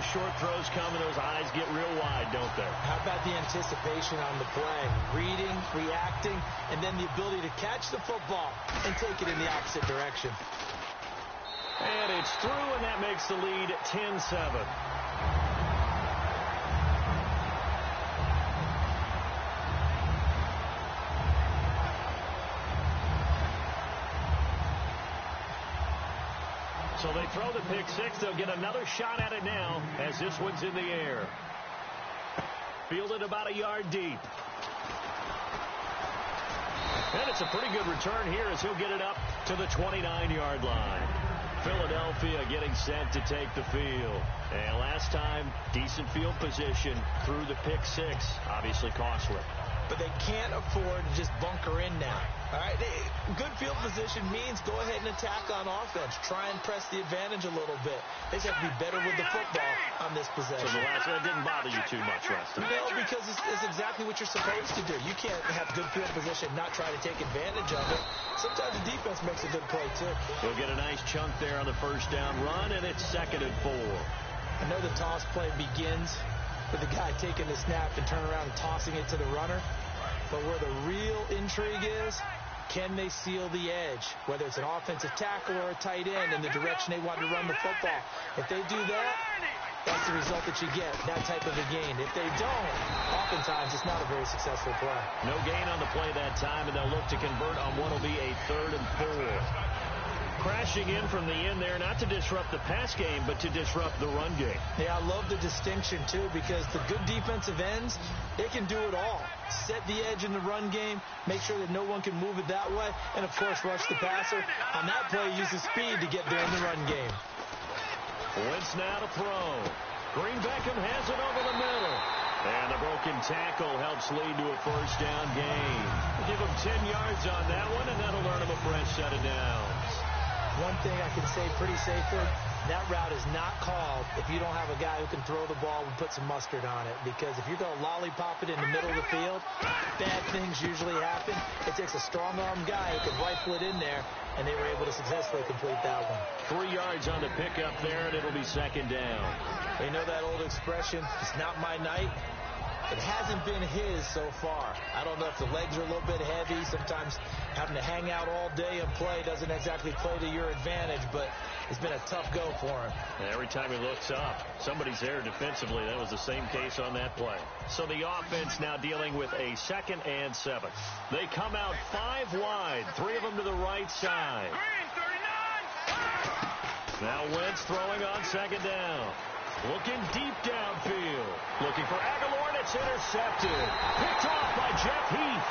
those short throws come and those eyes get real wide, don't they? How about the anticipation on the play? Reading, reacting, and then the ability to catch the football and take it in the opposite direction. And it's through, and that makes the lead 10-7. So they throw the pick six. They'll get another shot at it now as this one's in the air. Fielded about a yard deep. And it's a pretty good return here as he'll get it up to the 29-yard line. Philadelphia getting set to take the field. And last time, decent field position through the pick six. Obviously costly. But they can't afford to just bunker in now. All right, good field position means go ahead and attack on offense. Try and press the advantage a little bit. They just have to be better with the football on this possession. So the last one didn't bother you too much, Rusty? No, because it's exactly what you're supposed to do. You can't have good field position and not try to take advantage of it. Sometimes the defense makes a good play, too. He'll get a nice chunk there on the first down run, and it's 2nd and 4. I know the toss play begins with the guy taking the snap and turning around and tossing it to the runner. But where the real intrigue is, can they seal the edge, whether it's an offensive tackle or a tight end in the direction they want to run the football? If they do that, that's the result that you get, that type of a gain. If they don't, oftentimes it's not a very successful play. No gain on the play that time, and they'll look to convert on what will be a 3rd and 4. Crashing in from the end there, not to disrupt the pass game, but to disrupt the run game. Yeah, I love the distinction, too, because the good defensive ends, they can do it all. Set the edge in the run game, make sure that no one can move it that way, and, of course, rush the passer. On that play, use the speed to get there in the run game. Wentz now to throw. Green Beckham has it over the middle. And the broken tackle helps lead to a first down gain. Give him 10 yards on that one, and that'll earn him a fresh set of downs. One thing I can say pretty safely, that route is not called if you don't have a guy who can throw the ball and put some mustard on it. Because if you're going to lollipop it in the middle of the field, bad things usually happen. It takes a strong-arm guy who can rifle it in there, and they were able to successfully complete that one. 3 yards on the pickup there, and it'll be 2nd down. You know that old expression, it's not my night? It hasn't been his so far. I don't know if the legs are a little bit heavy. Sometimes having to hang out all day and play doesn't exactly play to your advantage, but it's been a tough go for him. And every time he looks up, somebody's there defensively. That was the same case on that play. So the offense now dealing with a 2nd and 7. They come out 5 wide, 3 of them to the right side. Now Wentz throwing on 2nd down. Looking deep downfield. Looking for Aguilar, and it's intercepted. Picked off by Jeff Heath.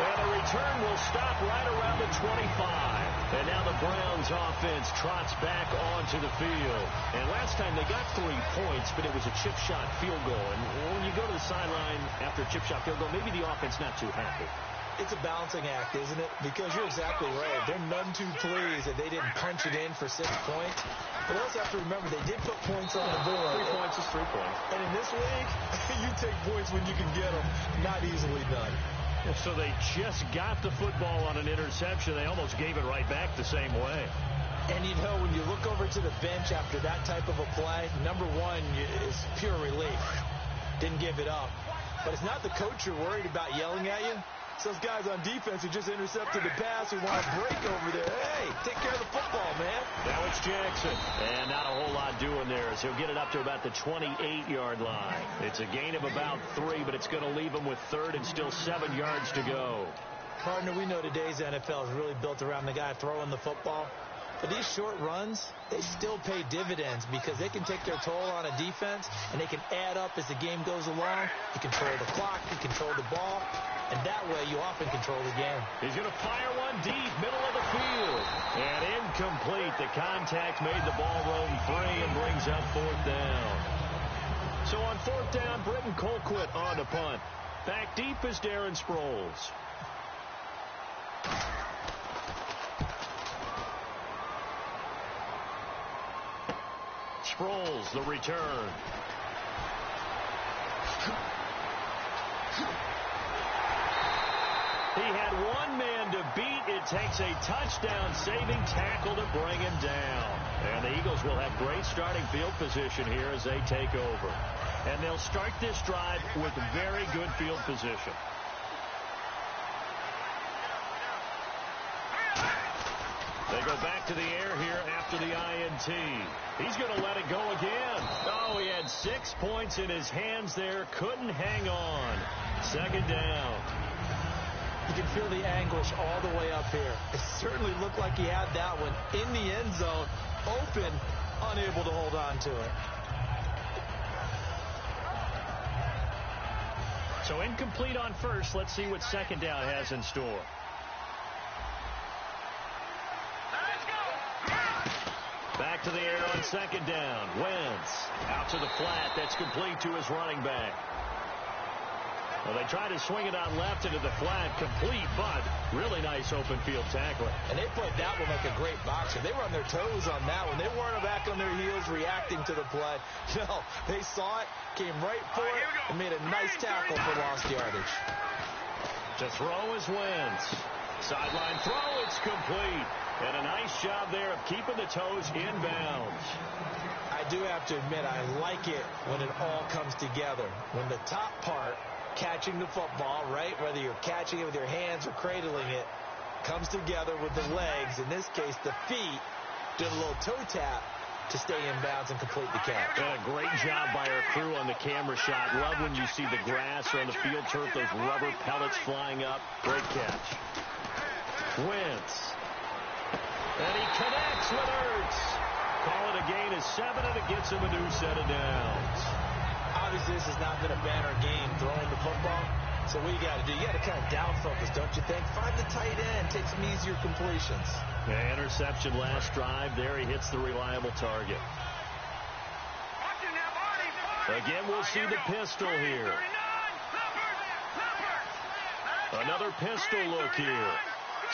And the return will stop right around the 25. And now the Browns offense trots back onto the field. And last time they got 3 points, but it was a chip shot field goal. And when you go to the sideline after a chip shot field goal, maybe the offense not too happy. It's a balancing act, isn't it? Because you're exactly right. They're none too pleased that they didn't punch it in for 6 points. But also have to remember, they did put points on the board. 3 points is 3 points. And in this league, you take points when you can get them. Not easily done. So they just got the football on an interception. They almost gave it right back the same way. And, you know, when you look over to the bench after that type of a play, number one is pure relief. Didn't give it up. But it's not the coach you're worried about yelling at you. It's those guys on defense who just intercepted the pass who want to break over there. Hey, take care of the football, man. Now it's Jackson. And not a whole lot doing there as he'll get it up to about the 28-yard line. It's a gain of about 3, but it's going to leave him with 3rd and still 7 yards to go. Partner, we know today's NFL is really built around the guy throwing the football. But these short runs, they still pay dividends because they can take their toll on a defense, and they can add up as the game goes along. You control the clock, you control the ball, and that way you often control the game. He's going to fire one deep, middle of the field. And incomplete. The contact made the ball roam free and brings up 4th down. So on 4th down, Britton Colquitt on to punt. Back deep is Darren Sproles. Sproles, the return. He had one man to beat. It takes a touchdown-saving tackle to bring him down. And the Eagles will have great starting field position here as they take over. And they'll start this drive with very good field position. They go back to the air here after the INT. He's going to let it go again. Oh, he had 6 points in his hands there. Couldn't hang on. Second down. You can feel the anguish all the way up here. It certainly looked like he had that one in the end zone, open, unable to hold on to it. So incomplete on first. Let's see what second down has in store. Back to the air on second down. Wentz out to the flat. That's complete to his running back. Well, they tried to swing it on left into the flat. Complete, but really nice open field tackling. And they played that one like a great boxer. They were on their toes on that one. They weren't back on their heels reacting to the play. No, they saw it, came right for it, and made a nice tackle for lost yardage. To throw is Wentz. Sideline throw, it's complete. And a nice job there of keeping the toes inbounds. I do have to admit, I like it when it all comes together. When the top part, catching the football, right, whether you're catching it with your hands or cradling it, comes together with the legs, in this case the feet, doing a little toe tap to stay in bounds and complete the catch. Great job by our crew on the camera shot. Love when you see the grass or on the field turf, those rubber pellets flying up. Great catch. Wentz. And he connects with Ertz. Call it a gain of 7, and it gets him a new set of downs. Obviously, this has not been a banner game throwing the football. So what you got to do, you got to kind of down focus, don't you think? Find the tight end, take some easier completions. Yeah, interception last drive. There he hits the reliable target. Again, we'll see the pistol here. Another pistol look here.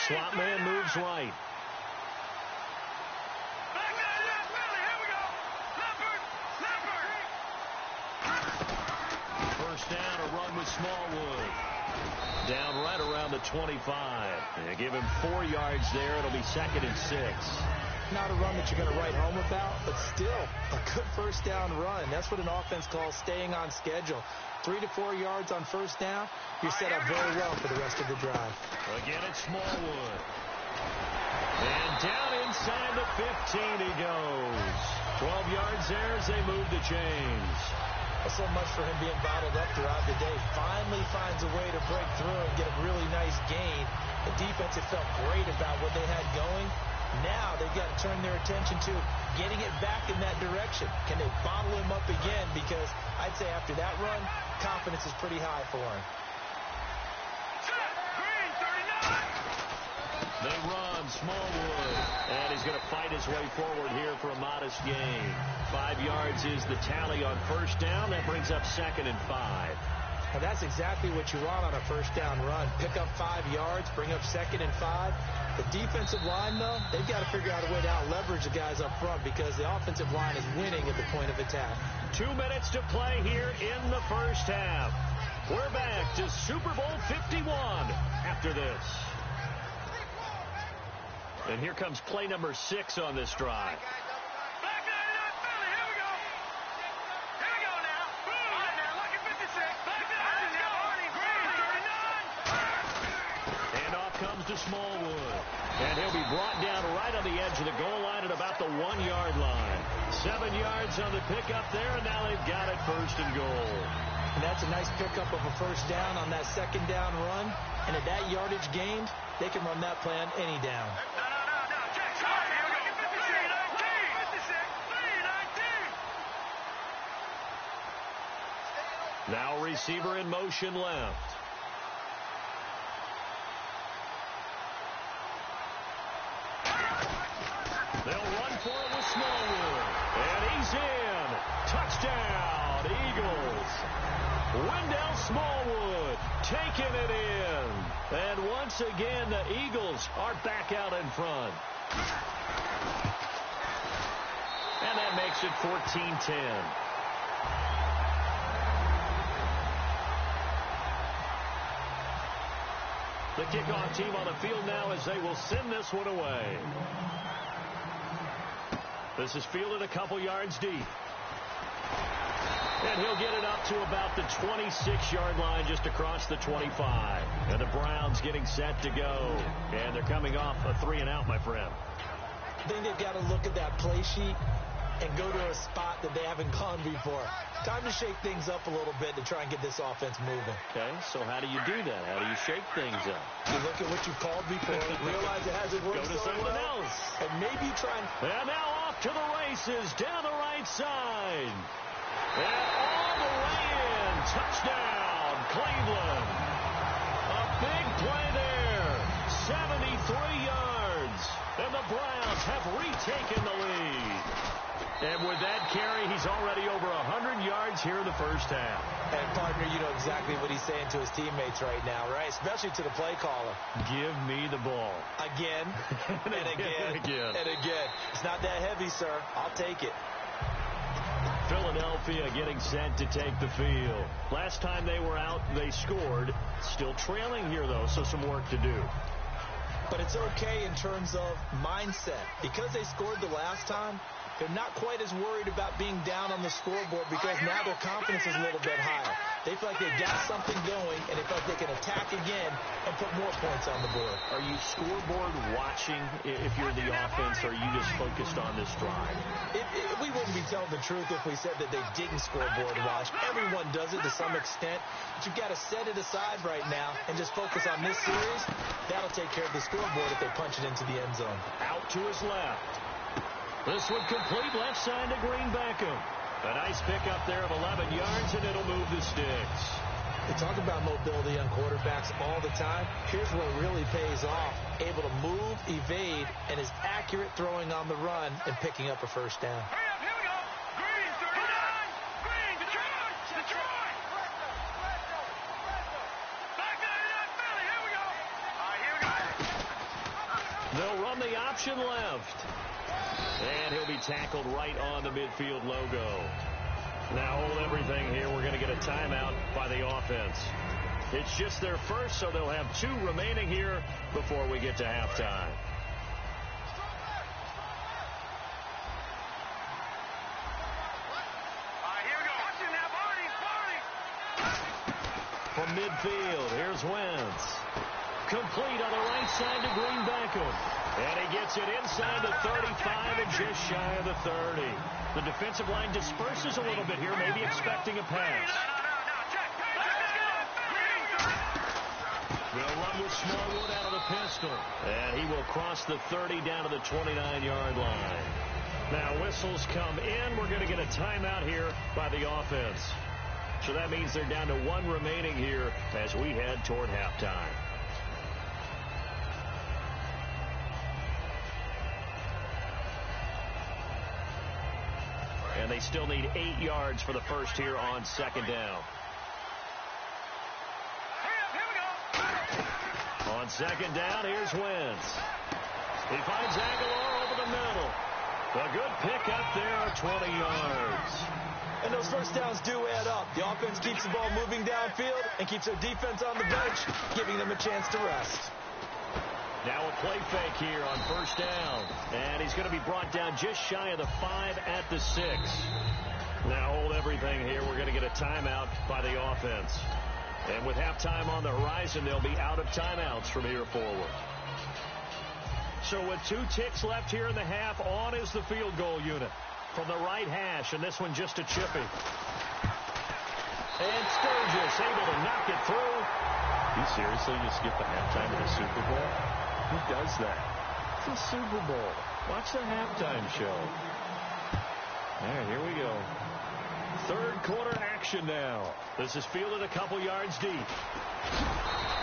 Slot man moves right. First down, a run with Smallwood. Down right around the 25. They give him 4 yards there. It'll be 2nd and 6. Not a run that you're going to write home about, but still a good first down run. That's what an offense calls staying on schedule. 3 to 4 yards on first down, you're set up very well for the rest of the drive. Again, it's Smallwood. And down inside the 15 he goes. 12 yards there as they move the chains. Well, so much for him being bottled up throughout the day. Finally finds a way to break through and get a really nice gain. The defense had felt great about what they had going. Now they've got to turn their attention to getting it back in that direction. Can they bottle him up again? Because I'd say after that run, confidence is pretty high for him. They run, Smallwood, and he's going to fight his way forward here for a modest gain. 5 yards is the tally on first down. That brings up 2nd and 5. And that's exactly what you want on a first down run. Pick up 5 yards, bring up 2nd and 5. The defensive line, though, they've got to figure out a way to out-leverage the guys up front because the offensive line is winning at the point of attack. 2 minutes to play here in the first half. We're back to Super Bowl 51 after this. And here comes play number 6 on this drive. Handoff comes to Smallwood. And he'll be brought down right on the edge of the goal line at about the 1-yard line. 7 yards on the pickup there, and now they've got it 1st and goal. And that's a nice pickup of a first down on that 2nd down run. And at that yardage gained, they can run that play on any down. Now receiver in motion left. They'll run for it with Smallwood. And he's in. Touchdown, Eagles. Wendell Smallwood taking it in. And once again, the Eagles are back out in front. And that makes it 14-10. The kickoff team on the field now as they will send this one away. This is fielded a couple yards deep. And he'll get it up to about the 26-yard line, just across the 25. And the Browns getting set to go. And they're coming off a 3-and-out, my friend. I think they've got to look at that play sheet and go to a spot that they haven't gone before. Time to shake things up a little bit to try and get this offense moving. Okay, so how do you do that? How do you shake things up? You look at what you've called before, realize it hasn't worked Go to so something well, else. and maybe try and... And now off to the races down the right side. And all the way in. Touchdown, Cleveland. A big play there. 73 yards. And the Browns have retaken the lead. And with that carry, he's already over 100 yards here in the first half. And, partner, you know exactly what he's saying to his teammates right now, right? Especially to the play caller. Give me the ball. Again, and again, and again. and again. It's not that heavy, sir. I'll take it. Philadelphia getting set to take the field. Last time they were out, they scored. Still trailing here, though, so some work to do. But it's okay in terms of mindset. Because they scored the last time, they're not quite as worried about being down on the scoreboard because now their confidence is a little bit higher. They feel like they've got something going, and they feel like they can attack again and put more points on the board. Are you scoreboard watching if you're the offense, or are you just focused on this drive? We wouldn't be telling the truth if we said that they didn't scoreboard watch. Everyone does it to some extent, but you've got to set it aside right now and just focus on this series. That'll take care of the scoreboard if they punch it into the end zone. Out to his left. This one complete left side to Green Beckham. A nice pickup there of 11 yards, and it'll move the sticks. We talk about mobility on quarterbacks all the time. Here's where it really pays off. Able to move, evade, and is accurate throwing on the run and picking up a first down. Here we go. Green, 39. Green, Detroit. Back 99, Philly. Here we go. All right, here we go. They'll run the option left. And he'll be tackled right on the midfield logo. Now hold everything here. We're going to get a timeout by the offense. It's just their first, so they'll have 2 remaining here before we get to halftime. All right, here we go. Watch him now, Barney. From midfield, here's Wentz. Complete on the right side to Green Beckham. And he gets it inside the 35 and just shy of the 30. The defensive line disperses a little bit here, maybe expecting a pass. They'll run with Smallwood out of the pistol. And he will cross the 30 down to the 29-yard line. Now whistles come in. We're going to get a timeout here by the offense. So that means they're down to 1 remaining here as we head toward halftime. And they still need 8 yards for the first here on second down. On second down, here's Wentz. He finds Aguilar over the middle. A good pickup there, 20 yards. And those first downs do add up. The offense keeps the ball moving downfield and keeps their defense on the bench, giving them a chance to rest. Now a play fake here on first down. And he's going to be brought down just shy of the 5 at the 6. Now hold everything here. We're going to get a timeout by the offense. And with halftime on the horizon, they'll be out of timeouts from here forward. So with 2 ticks left here in the half, on is the field goal unit from the right hash. And this one just a chippy. And Sturgis able to knock it through. You seriously just skip the halftime of the Super Bowl? Who does that? It's the Super Bowl. Watch the halftime show. There, here we go. Third quarter action now. This is fielded a couple yards deep.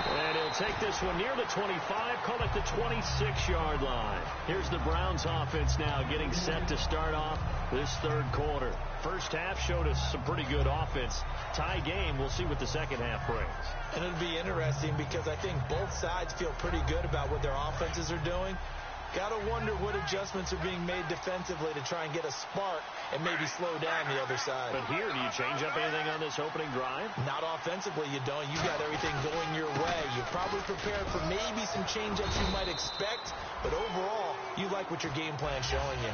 And he'll take this one near the 25, call it the 26-yard line. Here's the Browns offense now getting set to start off this third quarter. First half showed us some pretty good offense. Tie game, we'll see what the second half brings. And it'll be interesting because I think both sides feel pretty good about what their offenses are doing. Got to wonder what adjustments are being made defensively to try and get a spark and maybe slow down the other side. But here, do you change up anything on this opening drive? Not offensively, you don't. You've got everything going your way. You're probably prepared for maybe some change-ups you might expect, but overall, you like what your game plan's showing you.